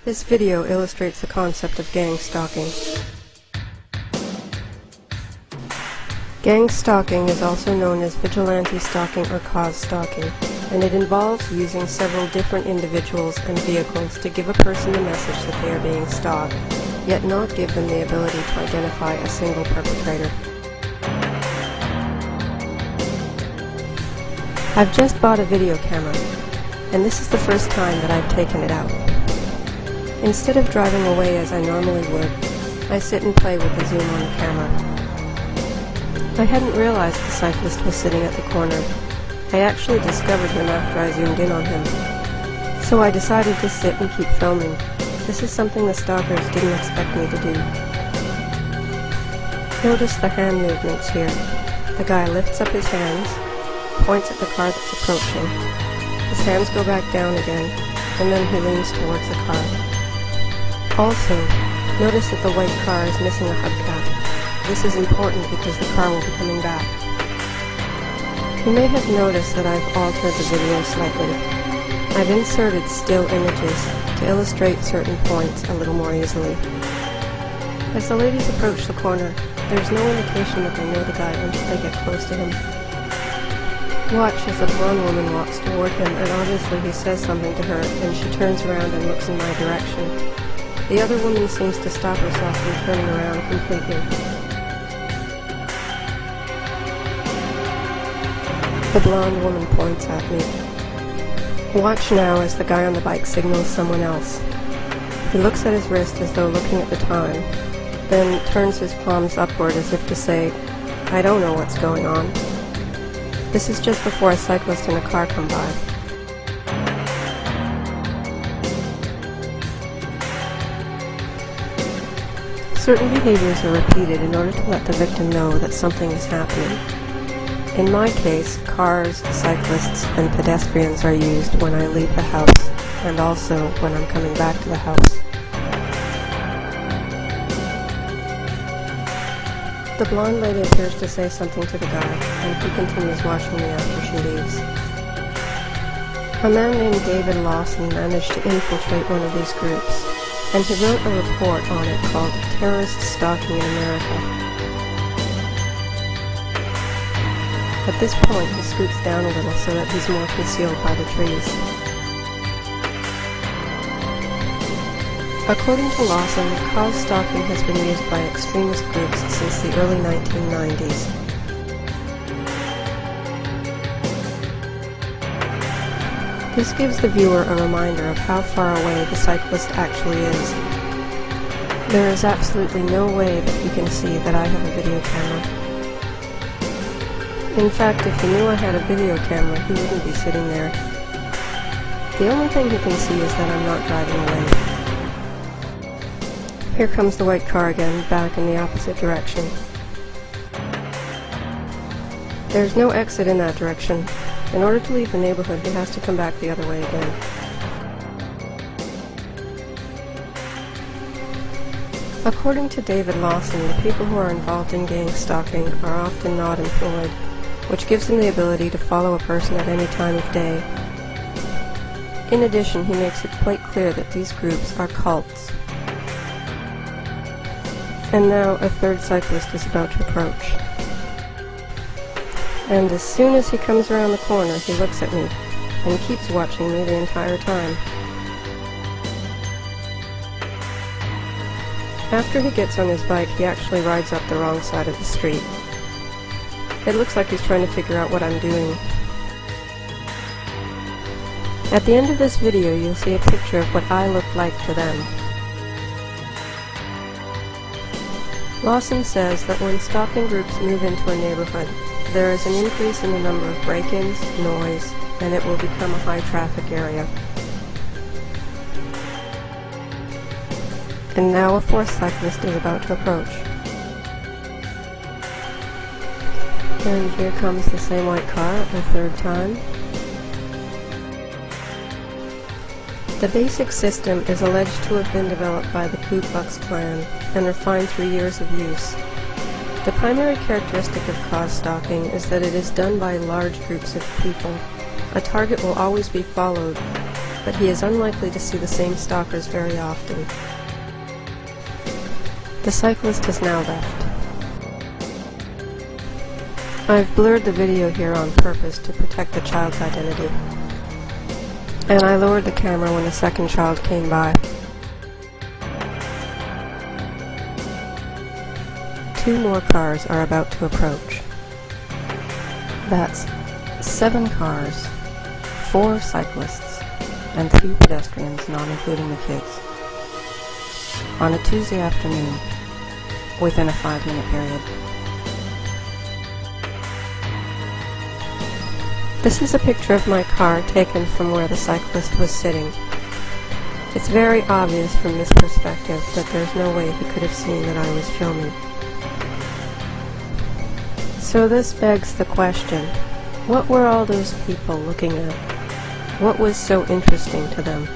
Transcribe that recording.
This video illustrates the concept of gang stalking. Gang stalking is also known as vigilante stalking or cause stalking, and it involves using several different individuals and vehicles to give a person the message that they are being stalked, yet not give them the ability to identify a single perpetrator. I've just bought a video camera, and this is the first time that I've taken it out. Instead of driving away as I normally would, I sit and play with the zoom on the camera. I hadn't realized the cyclist was sitting at the corner. I actually discovered him after I zoomed in on him. So I decided to sit and keep filming. This is something the stalkers didn't expect me to do. Notice the hand movements here. The guy lifts up his hands, points at the car that's approaching. His hands go back down again, and then he leans towards the car. Also, notice that the white car is missing a hubcap. This is important because the car will be coming back. You may have noticed that I've altered the video slightly. I've inserted still images to illustrate certain points a little more easily. As the ladies approach the corner, there's no indication that they know the guy until they get close to him. Watch as a blonde woman walks toward him, and obviously he says something to her, and she turns around and looks in my direction. The other woman seems to stop herself from turning around completely. The blonde woman points at me. Watch now as the guy on the bike signals someone else. He looks at his wrist as though looking at the time, then turns his palms upward as if to say, "I don't know what's going on." This is just before a cyclist and a car come by. Certain behaviors are repeated in order to let the victim know that something is happening. In my case, cars, cyclists, and pedestrians are used when I leave the house, and also when I'm coming back to the house. The blonde lady appears to say something to the guy, and he continues watching me after she leaves. A man named David Lawson managed to infiltrate one of these groups, and he wrote a report on it called Terrorist Stalking in America. At this point, he scoots down a little so that he's more concealed by the trees. According to Lawson, cause stalking has been used by extremist groups since the early 1990s. This gives the viewer a reminder of how far away the cyclist actually is. There is absolutely no way that he can see that I have a video camera. In fact, if he knew I had a video camera, he wouldn't be sitting there. The only thing he can see is that I'm not driving away. Here comes the white car again, back in the opposite direction. There's no exit in that direction. In order to leave the neighborhood, he has to come back the other way again. According to David Lawson, the people who are involved in gang stalking are often not employed, which gives them the ability to follow a person at any time of day. In addition, he makes it quite clear that these groups are cults. And now a third cyclist is about to approach. And as soon as he comes around the corner, he looks at me, and keeps watching me the entire time. After he gets on his bike, he actually rides up the wrong side of the street. It looks like he's trying to figure out what I'm doing. At the end of this video, you'll see a picture of what I look like to them. Lawson says that when stalking groups move into a neighborhood, there is an increase in the number of break-ins, noise, and it will become a high-traffic area. And now a fourth cyclist is about to approach. And here comes the same white car a third time. The basic system is alleged to have been developed by the Ku Klux Klan and refined through years of use. The primary characteristic of cause stalking is that it is done by large groups of people. A target will always be followed, but he is unlikely to see the same stalkers very often. The cyclist has now left. I've blurred the video here on purpose to protect the child's identity, and I lowered the camera when the second child came by. 2 more cars are about to approach. That's 7 cars, 4 cyclists, and 3 pedestrians, not including the kids, on a Tuesday afternoon, within a 5-minute period. This is a picture of my car taken from where the cyclist was sitting. It's very obvious from this perspective that there's no way he could have seen that I was filming. So this begs the question, what were all those people looking at? What was so interesting to them?